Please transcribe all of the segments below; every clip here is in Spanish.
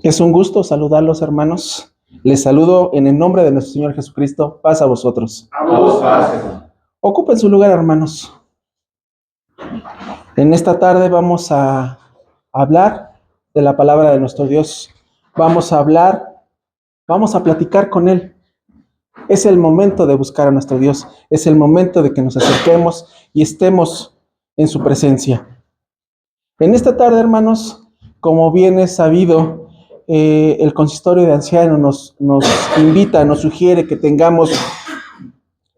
Es un gusto saludarlos, hermanos. Les saludo en el nombre de nuestro Señor Jesucristo. Paz a vosotros. A vos paz. Ocupen su lugar, hermanos. En esta tarde vamos a hablar de la palabra de nuestro Dios. Vamos a platicar con Él. Es el momento de buscar a nuestro Dios. Es el momento de que nos acerquemos y estemos en su presencia. En esta tarde, hermanos, como bien es sabido, el consistorio de ancianos nos invita, nos sugiere que tengamos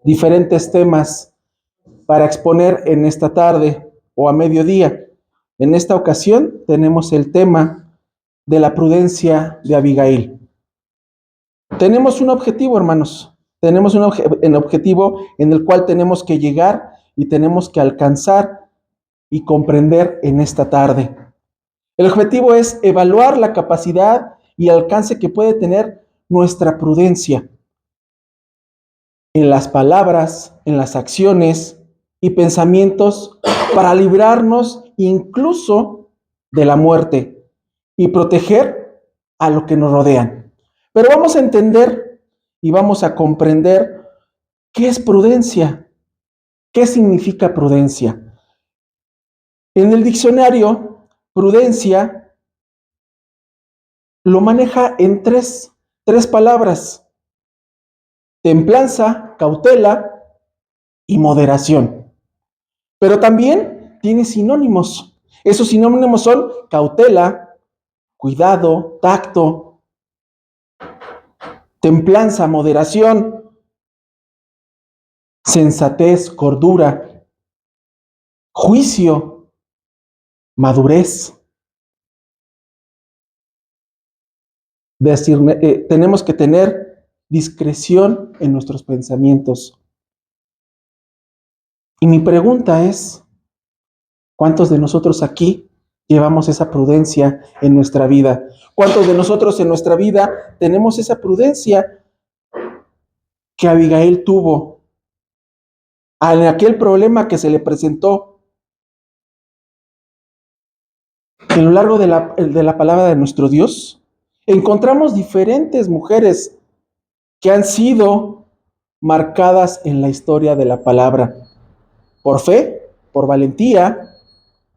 diferentes temas para exponer en esta tarde o a mediodía. En esta ocasión tenemos el tema de la prudencia de Abigail. Tenemos un objetivo, hermanos. Tenemos un objetivo en el cual tenemos que llegar y tenemos que alcanzar y comprender en esta tarde. El objetivo es evaluar la capacidad y alcance que puede tener nuestra prudencia en las palabras, en las acciones y pensamientos para librarnos incluso de la muerte y proteger a lo que nos rodean. Pero vamos a entender y vamos a comprender qué es prudencia, qué significa prudencia. En el diccionario, prudencia lo maneja en tres palabras: templanza, cautela y moderación. Pero también tiene sinónimos. Esos sinónimos son cautela, cuidado, tacto, templanza, moderación, sensatez, cordura, juicio, madurez. Tenemos que tener discreción en nuestros pensamientos. Y mi pregunta es, ¿cuántos de nosotros aquí llevamos esa prudencia en nuestra vida? ¿Cuántos de nosotros en nuestra vida tenemos esa prudencia que Abigail tuvo en aquel problema que se le presentó? A lo largo de la palabra de nuestro Dios, encontramos diferentes mujeres que han sido marcadas en la historia de la palabra por fe, por valentía,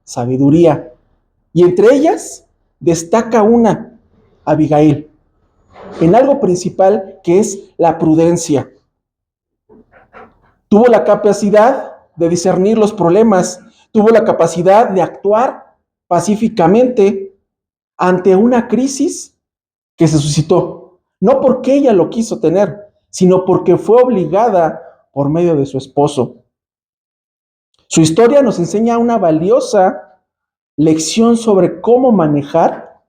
sabiduría. Y entre ellas destaca una, Abigail, en algo principal que es la prudencia. Tuvo la capacidad de discernir los problemas, tuvo la capacidad de actuar pacíficamente ante una crisis que se suscitó, no porque ella lo quiso tener, sino porque fue obligada por medio de su esposo. Su historia nos enseña una valiosa lección sobre cómo manejar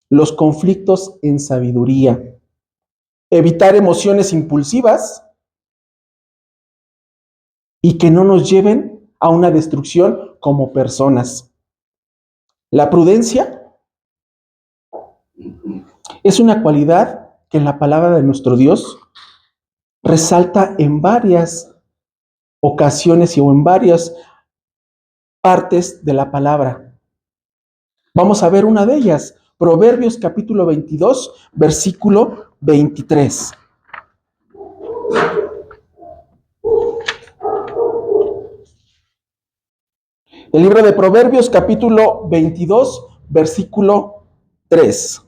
los conflictos en sabiduría, evitar emociones impulsivas y que no nos lleven a una destrucción como personas. La prudencia es una cualidad que en la palabra de nuestro Dios resalta en varias ocasiones o en varias partes de la palabra. Vamos a ver una de ellas, Proverbios capítulo 22, versículo 23. El libro de Proverbios capítulo 22, versículo 3.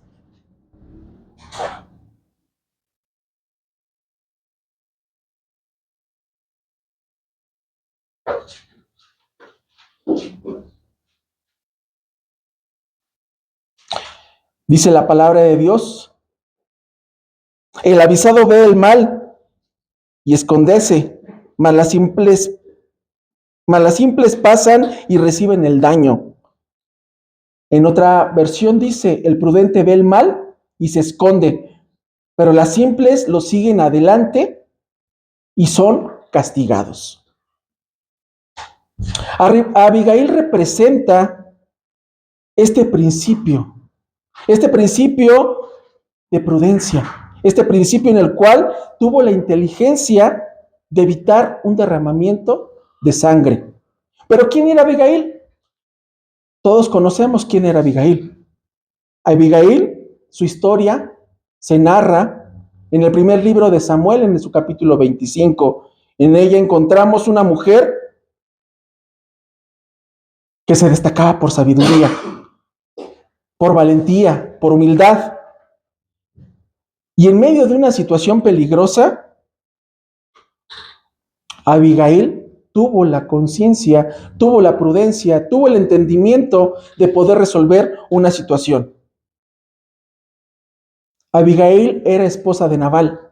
Dice la palabra de Dios: el avisado ve el mal y escondece, mas las simples pasan y reciben el daño. En otra versión dice: el prudente ve el mal y se esconde, pero las simples lo siguen adelante y son castigados. Abigail representa este principio de prudencia, este principio en el cual tuvo la inteligencia de evitar un derramamiento de sangre. Pero ¿quién era Abigail? Todos conocemos quién era Abigail. Abigail, su historia se narra en el primer libro de Samuel, en su capítulo 25. En ella encontramos una mujer que se destacaba por sabiduría, por valentía, por humildad. Y en medio de una situación peligrosa, Abigail tuvo la conciencia, tuvo la prudencia, tuvo el entendimiento de poder resolver una situación. Abigail era esposa de Nabal.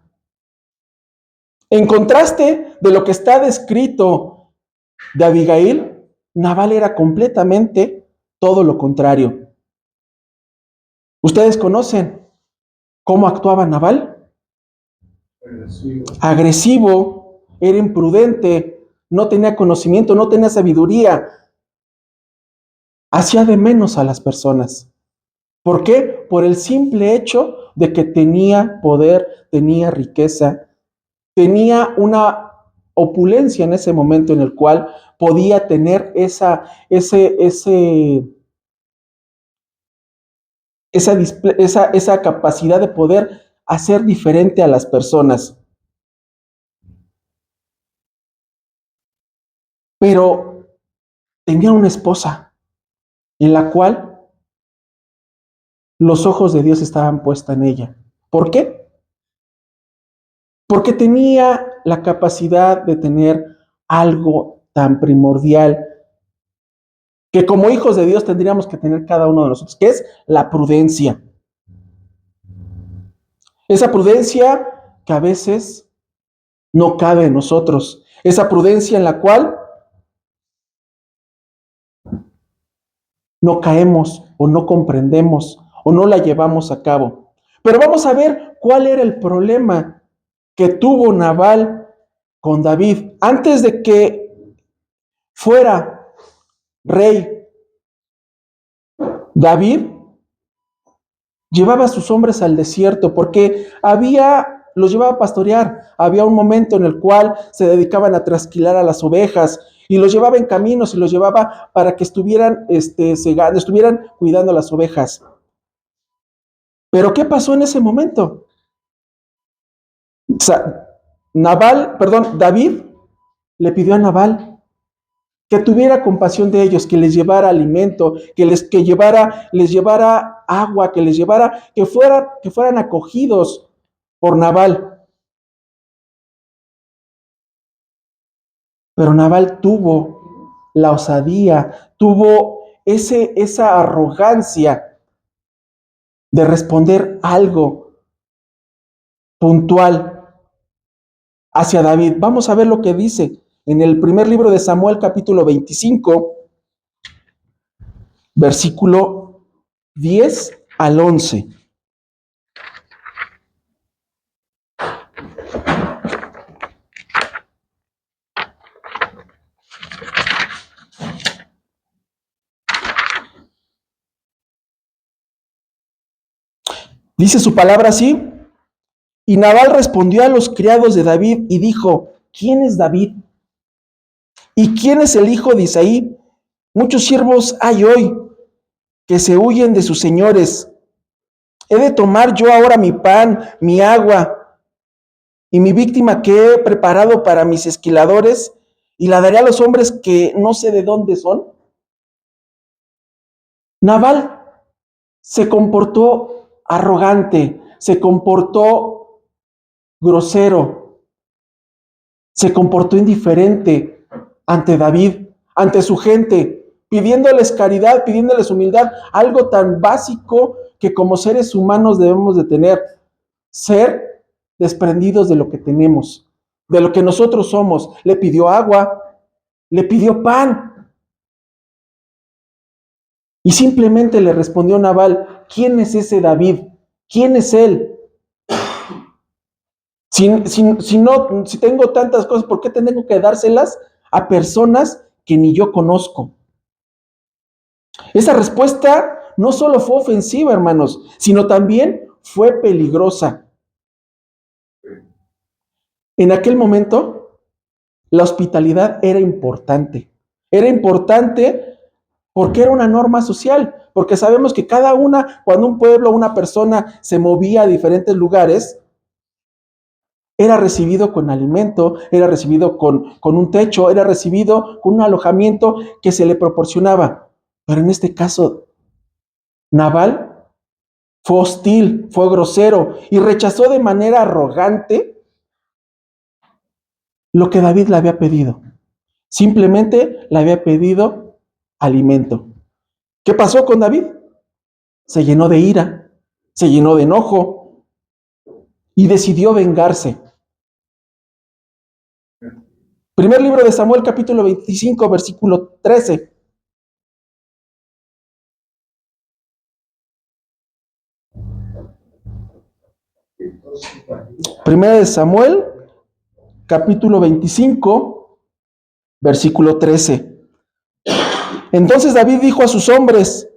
En contraste de lo que está descrito de Abigail, Nabal era completamente todo lo contrario. ¿Ustedes conocen cómo actuaba Nabal? Agresivo, era imprudente, no tenía conocimiento, no tenía sabiduría, hacía de menos a las personas. ¿Por qué? Por el simple hecho de que tenía poder, tenía riqueza, tenía una opulencia en ese momento en el cual podía tener esa capacidad de poder hacer diferente a las personas. Pero tenía una esposa en la cual los ojos de Dios estaban puestos en ella. ¿Por qué? Porque tenía la capacidad de tener algo tan primordial que como hijos de Dios tendríamos que tener cada uno de nosotros, que es la prudencia. Esa prudencia que a veces no cabe en nosotros. Esa prudencia en la cual no caemos o no comprendemos o no la llevamos a cabo. Pero vamos a ver cuál era el problema que tuvo Nabal con David. Antes de que fuera rey, David llevaba a sus hombres al desierto porque los llevaba a pastorear. Había un momento en el cual se dedicaban a trasquilar a las ovejas y los llevaba en caminos y los llevaba para que estuvieran cuidando las ovejas. Pero ¿qué pasó en ese momento? David le pidió a Nabal que tuviera compasión de ellos, que les llevara alimento, les llevara agua, que fueran acogidos por Nabal. Pero Nabal tuvo la osadía, tuvo esa arrogancia de responder algo puntual hacia David. Vamos a ver lo que dice en el primer libro de Samuel, capítulo 25, versículo 10 al 11. Dice su palabra así: y Nabal respondió a los criados de David y dijo: ¿quién es David? ¿Y quién es el hijo de Isaí? Muchos siervos hay hoy que se huyen de sus señores. ¿He de tomar yo ahora mi pan, mi agua y mi víctima que he preparado para mis esquiladores y la daré a los hombres que no sé de dónde son? Nabal se comportó arrogante, se comportó grosero, se comportó indiferente ante David, ante su gente, pidiéndoles caridad, pidiéndoles humildad, algo tan básico que como seres humanos debemos de tener, ser desprendidos de lo que tenemos, de lo que nosotros somos. Le pidió agua, le pidió pan, y simplemente le respondió Nabal: ¿quién es ese David? ¿Quién es él? Si tengo tantas cosas, ¿por qué tengo que dárselas a personas que ni yo conozco? Esa respuesta no solo fue ofensiva, hermanos, sino también fue peligrosa. En aquel momento, La hospitalidad era importante. Era importante porque era una norma social, porque sabemos que cuando un pueblo, una persona se movía a diferentes lugares, era recibido con alimento, era recibido con un techo, era recibido con un alojamiento que se le proporcionaba. Pero en este caso, Nabal fue hostil, fue grosero y rechazó de manera arrogante lo que David le había pedido. Simplemente le había pedido alimento. ¿Qué pasó con David? Se llenó de ira, se llenó de enojo y decidió vengarse. Primer libro de Samuel, capítulo 25, versículo 13. Primera de Samuel, capítulo 25, versículo 13. Entonces David dijo a sus hombres: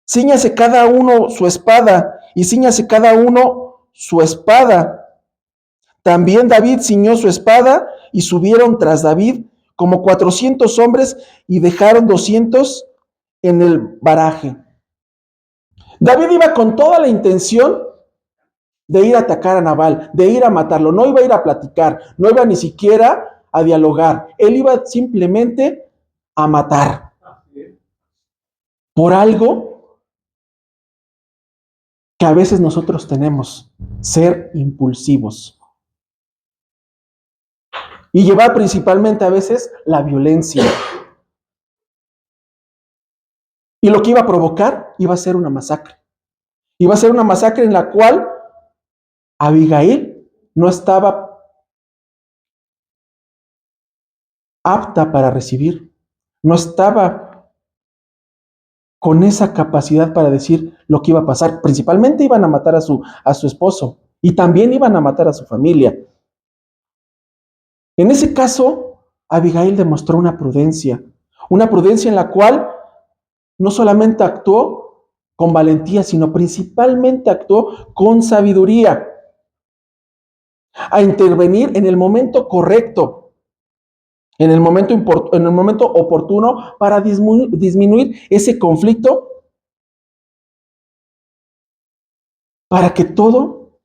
cíñase cada uno su espada, y cíñase cada uno su espada. También David ciñó su espada, y subieron tras David como 400 hombres, y dejaron 200 en el baraje. David iba con toda la intención de ir a atacar a Nabal, de ir a matarlo. No iba a ir a platicar, no iba ni siquiera a dialogar. Él iba simplemente a matar. Por algo que a veces nosotros tenemos, ser impulsivos. Y llevar principalmente a veces la violencia. Y lo que iba a provocar iba a ser una masacre. Iba a ser una masacre en la cual Abigail no estaba apta para recibir, no estaba con esa capacidad para decir lo que iba a pasar. Principalmente iban a matar a su esposo y también iban a matar a su familia. En ese caso, Abigail demostró una prudencia en la cual no solamente actuó con valentía, sino principalmente actuó con sabiduría, a intervenir en el momento correcto, en el momento oportuno para disminuir ese conflicto, para que todo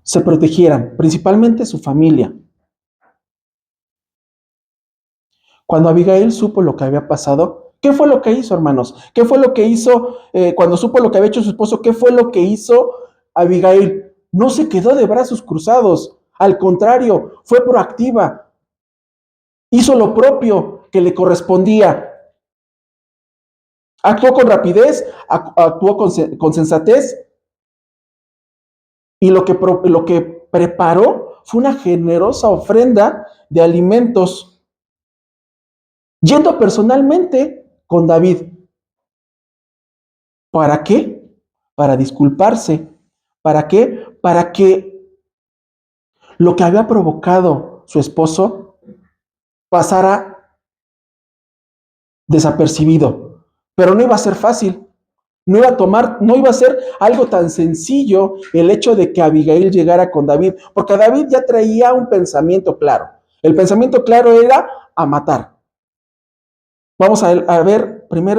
se protegieran, principalmente su familia. Cuando Abigail supo lo que había pasado, ¿qué fue lo que hizo, hermanos? ¿Qué fue lo que hizo cuando supo lo que había hecho su esposo? ¿Qué fue lo que hizo Abigail? No se quedó de brazos cruzados. Al contrario, fue proactiva. Hizo lo propio que le correspondía. Actuó con rapidez, actuó con sensatez. Y lo que preparó fue una generosa ofrenda de alimentos, yendo personalmente con David. ¿Para qué? Para disculparse. ¿Para qué? Para que lo que había provocado su esposo pasara desapercibido. Pero no iba a ser fácil. No iba a ser algo tan sencillo el hecho de que Abigail llegara con David, porque David ya traía un pensamiento claro. El pensamiento claro era a matar. Vamos a ver primer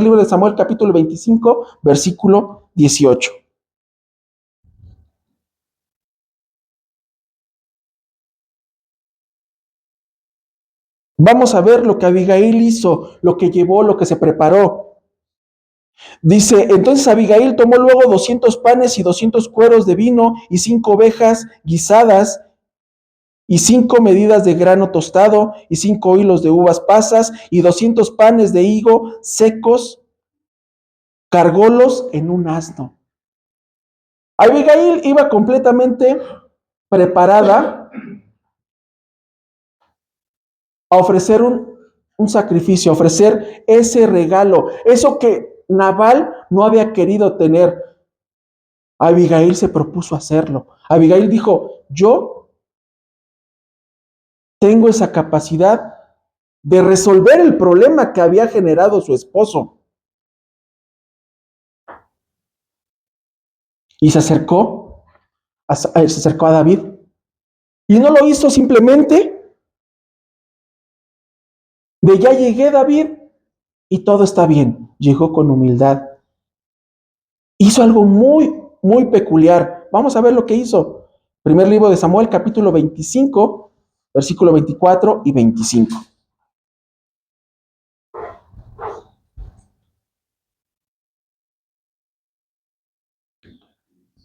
libro de Samuel, capítulo 25, versículo 18. Vamos a ver lo que Abigail hizo, lo que llevó, lo que se preparó. Dice: entonces Abigail tomó luego 200 panes y 200 cueros de vino y 5 ovejas guisadas y 5 medidas de grano tostado y 5 hilos de uvas pasas y 200 panes de higo secos, cargólos en un asno. Abigail iba completamente preparada a ofrecer un sacrificio, a ofrecer ese regalo, eso que Nabal no había querido tener. Abigail se propuso hacerlo. Abigail dijo: yo tengo esa capacidad de resolver el problema que había generado su esposo. Y se acercó a David. Y no lo hizo simplemente De ya llegué, David, y todo está bien. Llegó con humildad. Hizo algo muy, muy peculiar. Vamos a ver lo que hizo. Primer libro de Samuel, capítulo 25, versículo 24 y 25.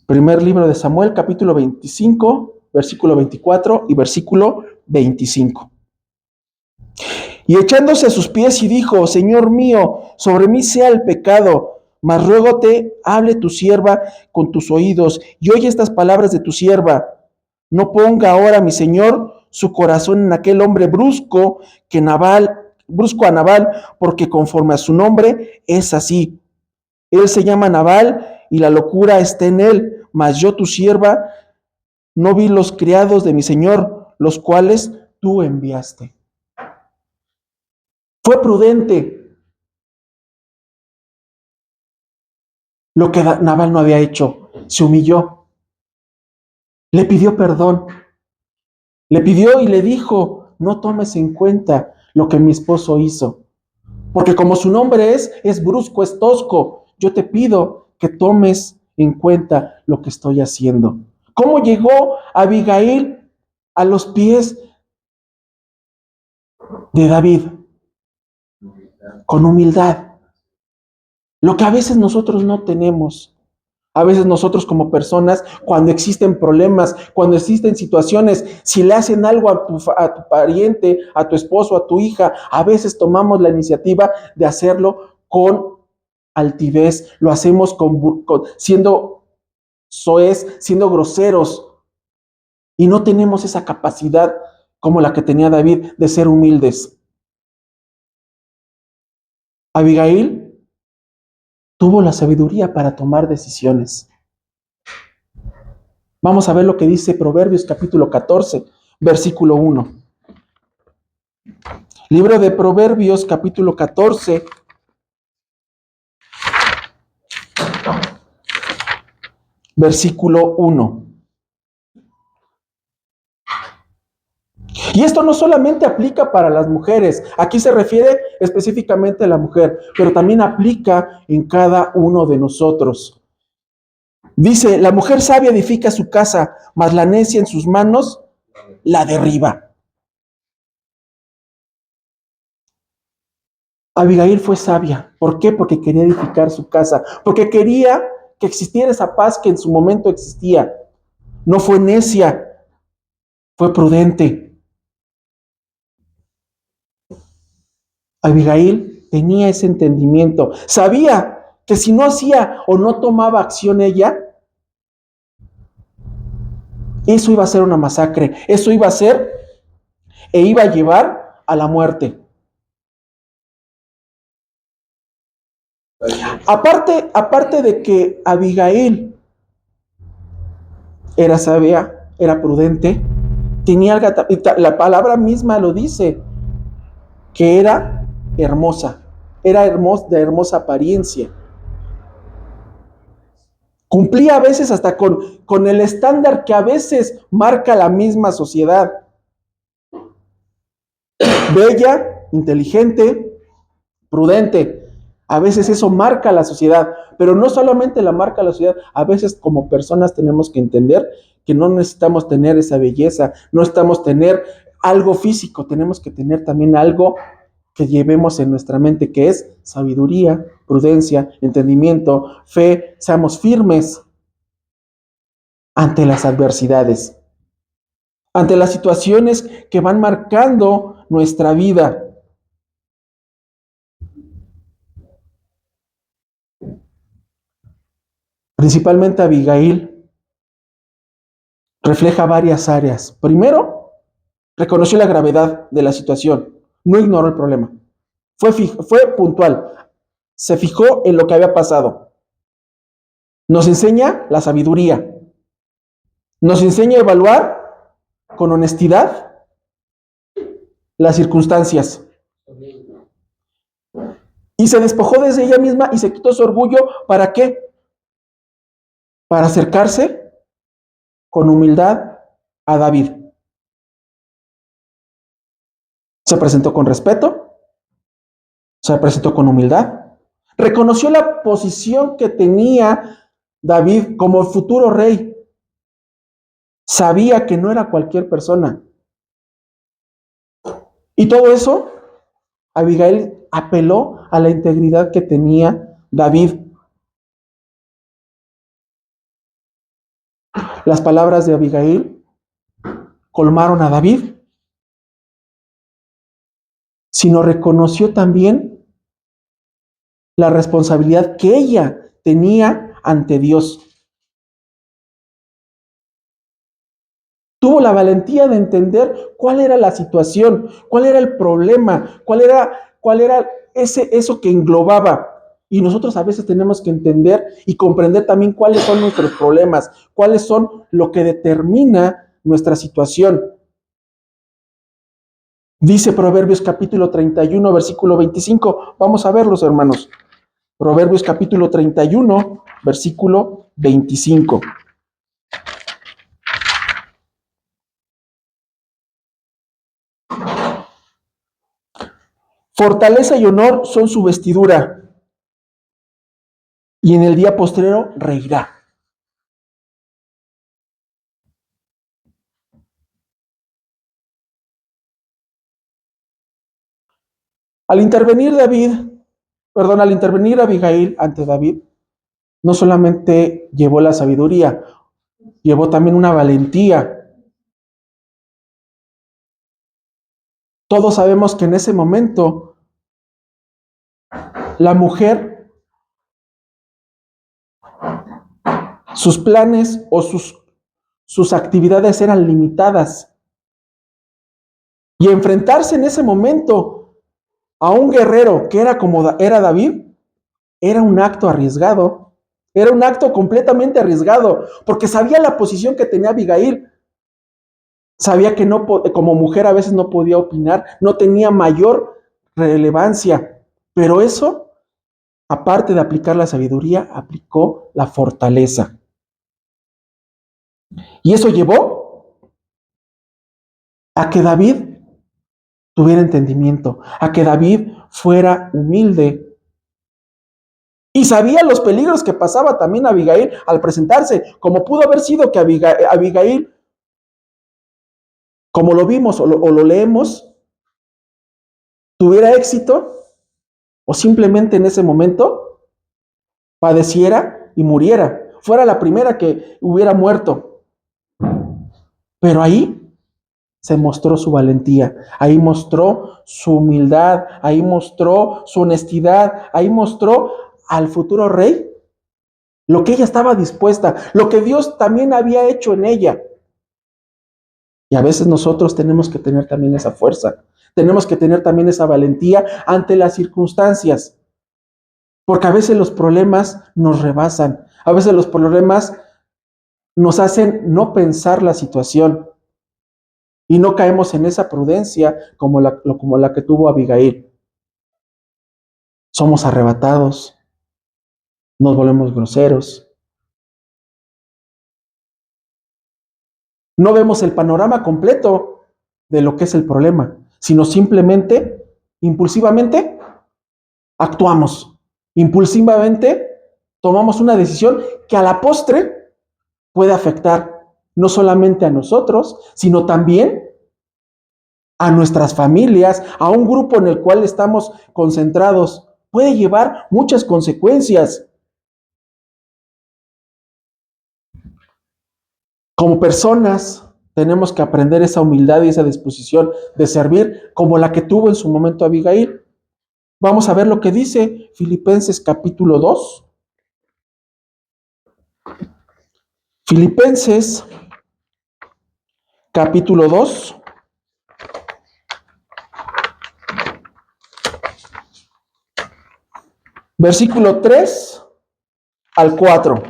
Primer libro de Samuel, capítulo 25, versículo 24 y versículo 25. Y echándose a sus pies y dijo: Señor mío, sobre mí sea el pecado, mas ruégote, hable tu sierva con tus oídos, y oye estas palabras de tu sierva. No ponga ahora mi señor su corazón en aquel hombre brusco a Nabal, porque conforme a su nombre es así. Él se llama Nabal y la locura está en él, mas yo tu sierva no vi los criados de mi señor, los cuales tú enviaste. Fue prudente lo que Nabal no había hecho. Se humilló, le pidió perdón, le pidió y le dijo: no tomes en cuenta lo que mi esposo hizo, porque como su nombre es brusco, es tosco. Yo te pido que tomes en cuenta lo que estoy haciendo. ¿Cómo llegó Abigail a los pies de David? Con humildad. Lo que a veces nosotros no tenemos. A veces nosotros como personas, cuando existen problemas, cuando existen situaciones, si le hacen algo a tu pariente, a tu esposo, a tu hija, a veces tomamos la iniciativa de hacerlo con altivez, lo hacemos siendo soez, siendo groseros, y no tenemos esa capacidad como la que tenía David de ser humildes. Abigail tuvo la sabiduría para tomar decisiones. Vamos a ver lo que dice Proverbios capítulo 14, versículo 1. Libro de Proverbios capítulo 14, versículo 1. Y esto no solamente aplica para las mujeres, aquí se refiere específicamente a la mujer, pero también aplica en cada uno de nosotros. Dice: la mujer sabia edifica su casa, mas la necia en sus manos la derriba. Abigail fue sabia. ¿Por qué? Porque quería edificar su casa, porque quería que existiera esa paz que en su momento existía. No fue necia, fue prudente. Abigail tenía ese entendimiento. Sabía que si no hacía o no tomaba acción ella, eso iba a ser una masacre. Eso iba a ser e iba a llevar a la muerte. Aparte de que Abigail era sabia, era prudente, tenía la palabra misma lo dice, que era hermosa, de hermosa apariencia. Cumplía a veces hasta con el estándar que a veces marca la misma sociedad. Bella, inteligente, prudente. A veces eso marca la sociedad, pero no solamente la marca la sociedad, a veces como personas tenemos que entender que no necesitamos tener esa belleza, no necesitamos tener algo físico, tenemos que tener también algo que llevemos en nuestra mente, que es sabiduría, prudencia, entendimiento, fe. Seamos firmes ante las adversidades, ante las situaciones que van marcando nuestra vida. Principalmente Abigail refleja varias áreas. Primero, reconoció la gravedad de la situación, no ignoró el problema, fue puntual, se fijó en lo que había pasado. Nos enseña la sabiduría, nos enseña a evaluar con honestidad las circunstancias. Y se despojó de ella misma y se quitó su orgullo. ¿Para qué? Para acercarse con humildad a David. Se presentó con respeto, Se presentó con humildad. Reconoció la posición que tenía David como futuro rey. Sabía que no era cualquier persona. Y todo eso, Abigail apeló a la integridad que tenía David. Las palabras de Abigail colmaron a David, sino reconoció también la responsabilidad que ella tenía ante Dios. Tuvo la valentía de entender cuál era la situación, cuál era el problema, cuál era eso que englobaba. Y nosotros a veces tenemos que entender y comprender también cuáles son nuestros problemas, cuáles son lo que determina nuestra situación. Dice Proverbios capítulo 31, versículo 25. Vamos a verlos, hermanos. Proverbios capítulo 31, versículo 25. Fortaleza y honor son su vestidura, y en el día postrero reirá. Al intervenir Abigail ante David, no solamente llevó la sabiduría, llevó también una valentía. Todos sabemos que en ese momento la mujer, sus planes o sus actividades eran limitadas. Y enfrentarse en ese momento a un guerrero que era como era David, era un acto arriesgado. Era un acto completamente arriesgado, porque sabía la posición que tenía Abigail. Sabía que no, como mujer a veces no podía opinar, no tenía mayor relevancia. Pero eso, aparte de aplicar la sabiduría, aplicó la fortaleza. Y eso llevó a que David tuviera entendimiento, a que David fuera humilde. Y sabía los peligros que pasaba también Abigail al presentarse, como pudo haber sido que Abigail, como lo vimos o lo leemos, tuviera éxito o simplemente en ese momento padeciera y muriera. Fuera la primera que hubiera muerto. Pero ahí se mostró su valentía, ahí mostró su humildad, ahí mostró su honestidad, ahí mostró al futuro rey lo que ella estaba dispuesta, lo que Dios también había hecho en ella. Y a veces nosotros tenemos que tener también esa fuerza, tenemos que tener también esa valentía ante las circunstancias, porque a veces los problemas nos rebasan, a veces los problemas nos hacen no pensar la situación y no caemos en esa prudencia como la que tuvo Abigail. Somos arrebatados, nos volvemos groseros, no vemos el panorama completo de lo que es el problema, sino simplemente, impulsivamente, actuamos. Impulsivamente tomamos una decisión que a la postre puede afectar no solamente a nosotros, sino también a nuestras familias, a un grupo en el cual estamos concentrados. Puede llevar muchas consecuencias. Como personas, tenemos que aprender esa humildad y esa disposición de servir como la que tuvo en su momento Abigail. Vamos a ver lo que dice Filipenses capítulo 2. Filipenses capítulo 2. Versículo 3 al 4.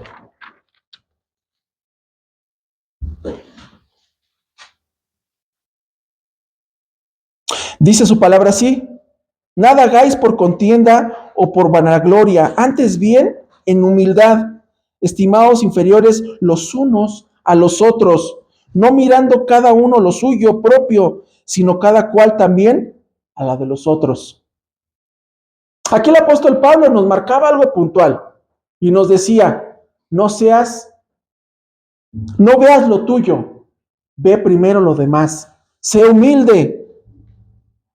Dice su palabra así: nada hagáis por contienda o por vanagloria, antes bien en humildad, estimados inferiores los unos a los otros, no mirando cada uno lo suyo propio, sino cada cual también a la de los otros. Aquí el apóstol Pablo nos marcaba algo puntual y nos decía, no veas lo tuyo, ve primero lo demás. Sé humilde,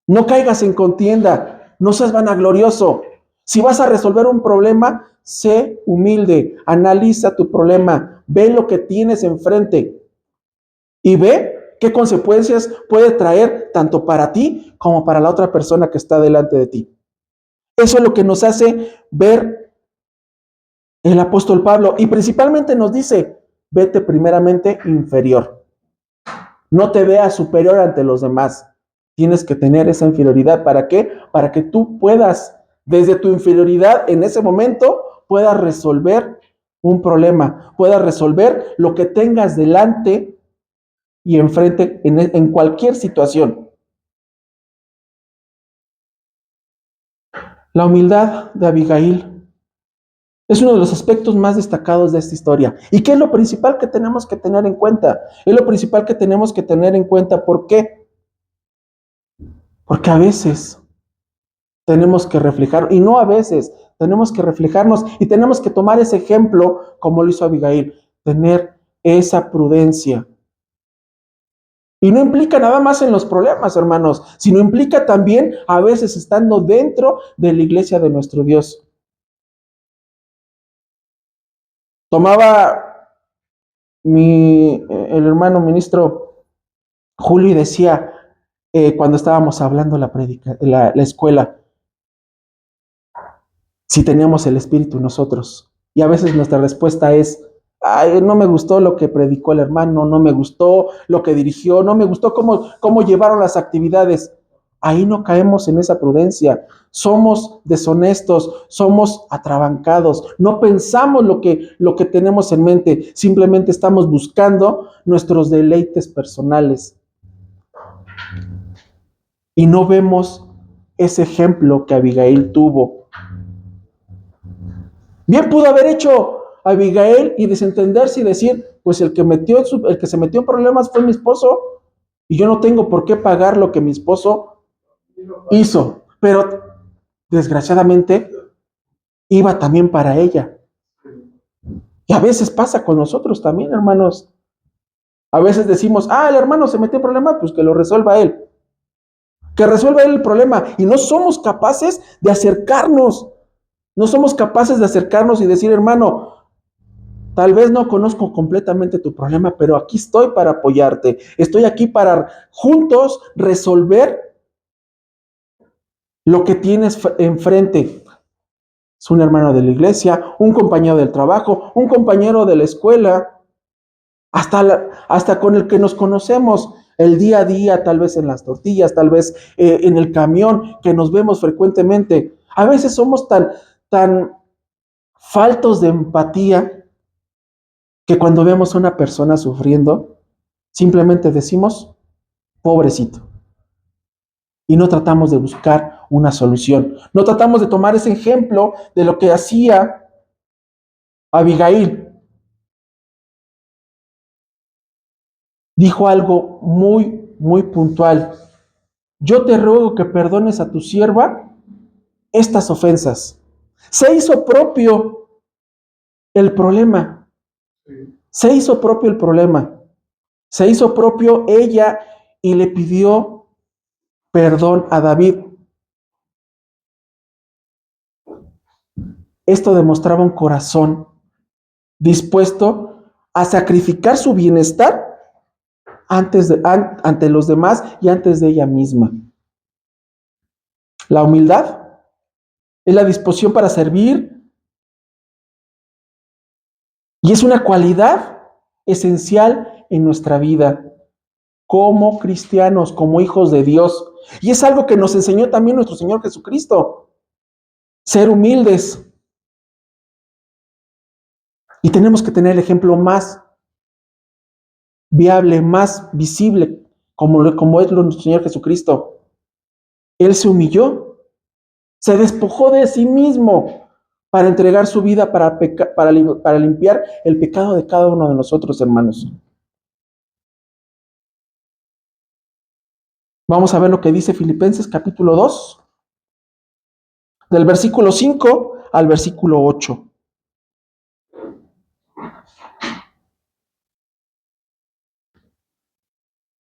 no caigas en contienda, no seas vanaglorioso. Si vas a resolver un problema, sé humilde, analiza tu problema, ve lo que tienes enfrente y ve qué consecuencias puede traer tanto para ti como para la otra persona que está delante de ti. Eso es lo que nos hace ver el apóstol Pablo y principalmente nos dice, vete primeramente inferior. No te veas superior ante los demás. Tienes que tener esa inferioridad. ¿Para qué? Para que tú puedas, desde tu inferioridad en ese momento, puedas resolver un problema, puedas resolver lo que tengas delante y enfrente en cualquier situación. La humildad de Abigail es uno de los aspectos más destacados de esta historia. ¿Y qué es lo principal que tenemos que tener en cuenta? Es lo principal que tenemos que tener en cuenta. ¿Por qué? Porque a veces tenemos que reflejar, y no a veces, tenemos que reflejarnos y tenemos que tomar ese ejemplo como lo hizo Abigail, tener esa prudencia. Y no implica nada más en los problemas, hermanos, sino implica también a veces estando dentro de la iglesia de nuestro Dios. Tomaba el hermano ministro Julio y decía, cuando estábamos hablando la escuela, si teníamos el Espíritu nosotros. Y a veces nuestra respuesta es, ay, no me gustó lo que predicó el hermano, no me gustó lo que dirigió, no me gustó cómo llevaron las actividades. Ahí no caemos en esa prudencia. Somos deshonestos, somos atrabancados, no pensamos lo que tenemos en mente, simplemente estamos buscando nuestros deleites personales. Y no vemos ese ejemplo que Abigail tuvo. Bien pudo haber hecho Abigail y desentenderse y decir, pues el que se metió en problemas fue mi esposo y yo no tengo por qué pagar lo que mi esposo hizo. Pero desgraciadamente iba también para ella. Y a veces pasa con nosotros también, hermanos. A veces decimos, el hermano se metió en problema, pues que lo resuelva él. Que resuelva él el problema. Y no somos capaces de acercarnos. No somos capaces de acercarnos y decir, hermano, tal vez no conozco completamente tu problema, pero aquí estoy para apoyarte. Estoy aquí para juntos resolver lo que tienes enfrente. Es un hermano de la iglesia, un compañero del trabajo, un compañero de la escuela, hasta con el que nos conocemos el día a día, tal vez en las tortillas, tal vez en el camión, que nos vemos frecuentemente. A veces somos tan faltos de empatía que cuando vemos a una persona sufriendo, simplemente decimos, pobrecito. Y no tratamos de buscar una solución. No tratamos de tomar ese ejemplo de lo que hacía Abigail. Dijo algo muy puntual. Yo te ruego que perdones a tu sierva estas ofensas. Se hizo propio el problema. Se hizo propio el problema. Se hizo propio ella y le pidió perdón a David. Esto demostraba un corazón dispuesto a sacrificar su bienestar ante los demás y antes de ella misma. La humildad es la disposición para servir y es una cualidad esencial en nuestra vida como cristianos, como hijos de Dios. Y es algo que nos enseñó también nuestro Señor Jesucristo. Ser humildes. Y tenemos que tener el ejemplo más viable, más visible, como es nuestro Señor Jesucristo. Él se humilló, se despojó de sí mismo para entregar su vida para limpiar el pecado de cada uno de nosotros, hermanos. Vamos a ver lo que dice Filipenses capítulo 2. del versículo 5 al versículo 8.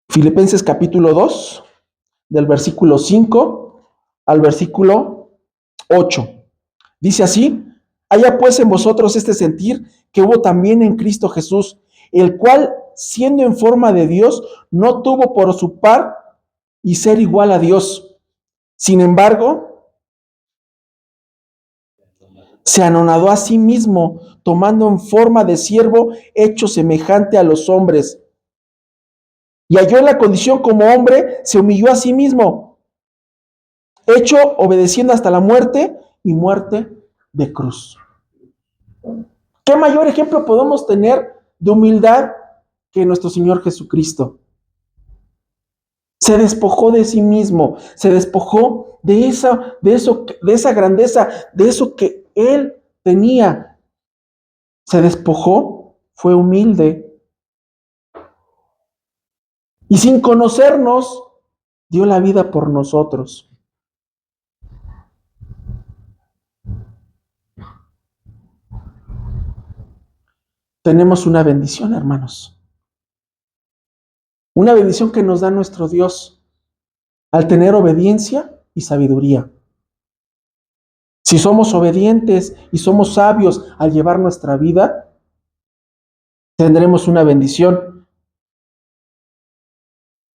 Filipenses capítulo 2, del versículo 5 al versículo 8. Dice así: haya pues en vosotros este sentir que hubo también en Cristo Jesús, el cual, siendo en forma de Dios, no tuvo por su par y ser igual a Dios. Sin embargo, se anonadó a sí mismo, tomando en forma de siervo, hecho semejante a los hombres. Y halló en la condición como hombre, se humilló a sí mismo, hecho obedeciendo hasta la muerte y muerte de cruz. ¿Qué mayor ejemplo podemos tener de humildad que nuestro Señor Jesucristo? Se despojó de sí mismo, se despojó de esa grandeza, de eso que Él tenía. Se despojó, fue humilde y sin conocernos dio la vida por nosotros. Tenemos una bendición, hermanos. Una bendición que nos da nuestro Dios al tener obediencia y sabiduría. Si somos obedientes y somos sabios al llevar nuestra vida, tendremos una bendición.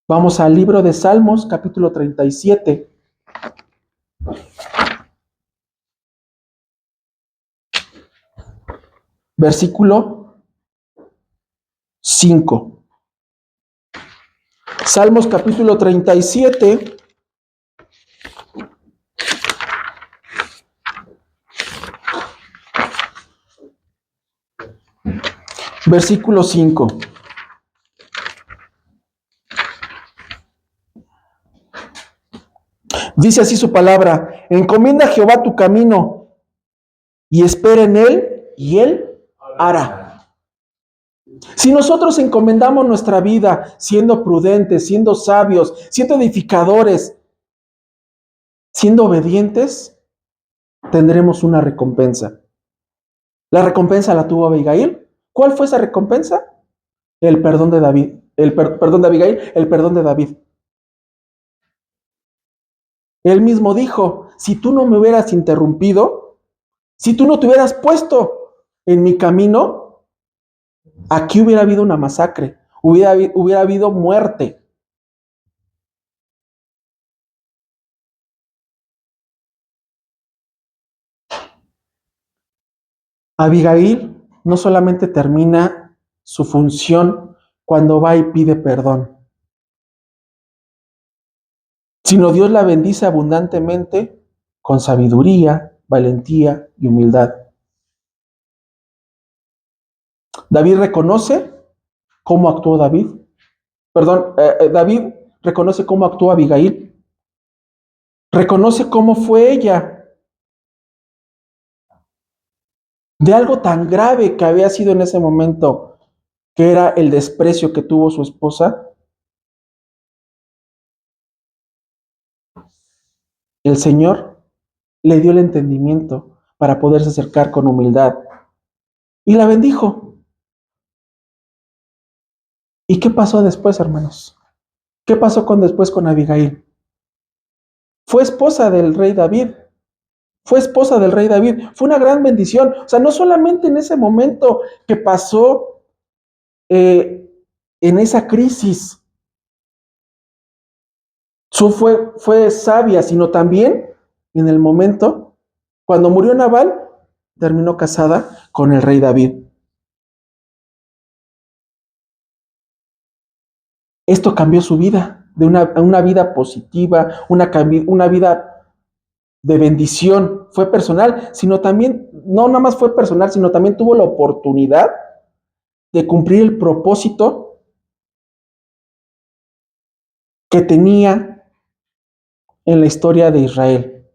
Vamos al libro de Salmos, capítulo 37. Versículo 5. Salmos capítulo 37. Versículo 5. Dice así su palabra: encomienda a Jehová tu camino y espera en él, y él hará. Si nosotros encomendamos nuestra vida siendo prudentes, siendo sabios, siendo edificadores, siendo obedientes, tendremos una recompensa. La recompensa la tuvo Abigail. ¿Cuál fue esa recompensa? El perdón de David. Perdón de Abigail, el perdón de David. Él mismo dijo: si tú no me hubieras interrumpido, si tú no te hubieras puesto en mi camino, aquí hubiera habido una masacre, hubiera habido muerte. Abigail no solamente termina su función cuando va y pide perdón, sino Dios la bendice abundantemente con sabiduría, valentía y humildad. David reconoce cómo actuó David. David reconoce cómo actuó Abigail. Reconoce cómo fue ella. De algo tan grave que había sido en ese momento, que era el desprecio que tuvo su esposa, el Señor le dio el entendimiento para poderse acercar con humildad y la bendijo. ¿Y qué pasó después, hermanos? ¿Qué pasó después con Abigail? Fue esposa del rey David. Fue esposa del rey David. Fue una gran bendición. O sea, no solamente en ese momento que pasó en esa crisis, fue sabia, sino también en el momento cuando murió Nabal, terminó casada con el rey David. Esto cambió su vida, de una vida positiva, una vida de bendición. Fue personal, sino también, no nada más fue personal, sino también tuvo la oportunidad de cumplir el propósito que tenía en la historia de Israel.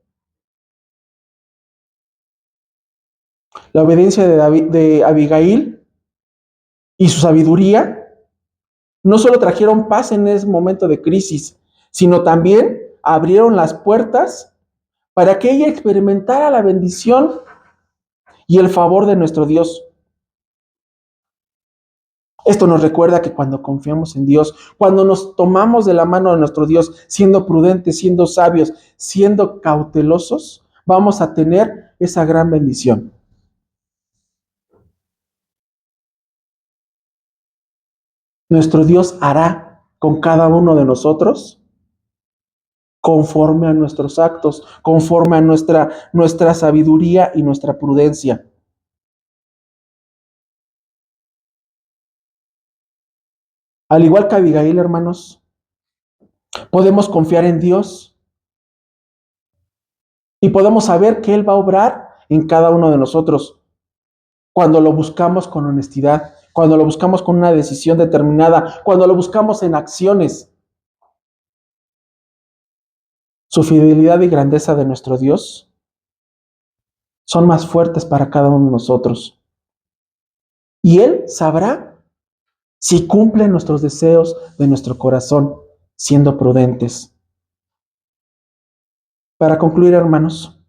La obediencia de Abigail y su sabiduría no solo trajeron paz en ese momento de crisis, sino también abrieron las puertas para que ella experimentara la bendición y el favor de nuestro Dios. Esto nos recuerda que cuando confiamos en Dios, cuando nos tomamos de la mano de nuestro Dios, siendo prudentes, siendo sabios, siendo cautelosos, vamos a tener esa gran bendición. Nuestro Dios hará con cada uno de nosotros conforme a nuestros actos, conforme a nuestra sabiduría y nuestra prudencia. Al igual que Abigail, hermanos, podemos confiar en Dios y podemos saber que Él va a obrar en cada uno de nosotros cuando lo buscamos con honestidad, cuando lo buscamos con una decisión determinada, cuando lo buscamos en acciones. Su fidelidad y grandeza de nuestro Dios son más fuertes para cada uno de nosotros. Y Él sabrá si cumple nuestros deseos de nuestro corazón, siendo prudentes. Para concluir, hermanos,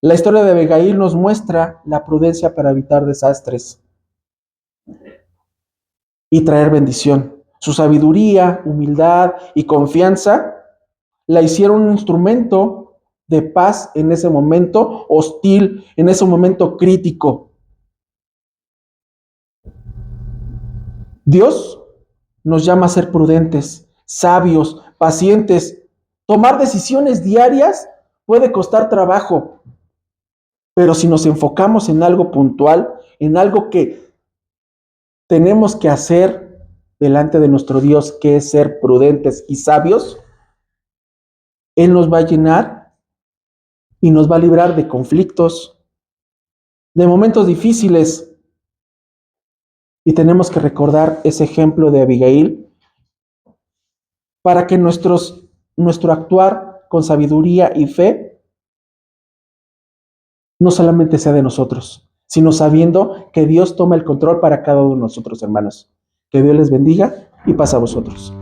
la historia de Abigail nos muestra la prudencia para evitar desastres y traer bendición. Su sabiduría, humildad y confianza la hicieron un instrumento de paz en ese momento hostil, en ese momento crítico. Dios nos llama a ser prudentes, sabios, pacientes. Tomar decisiones diarias puede costar trabajo, pero si nos enfocamos en algo puntual, en algo que tenemos que hacer delante de nuestro Dios, que es ser prudentes y sabios, Él nos va a llenar y nos va a librar de conflictos, de momentos difíciles. Y tenemos que recordar ese ejemplo de Abigail para que nuestro actuar con sabiduría y fe no solamente sea de nosotros, sino sabiendo que Dios toma el control para cada uno de nosotros, hermanos. Que Dios les bendiga y paz a vosotros.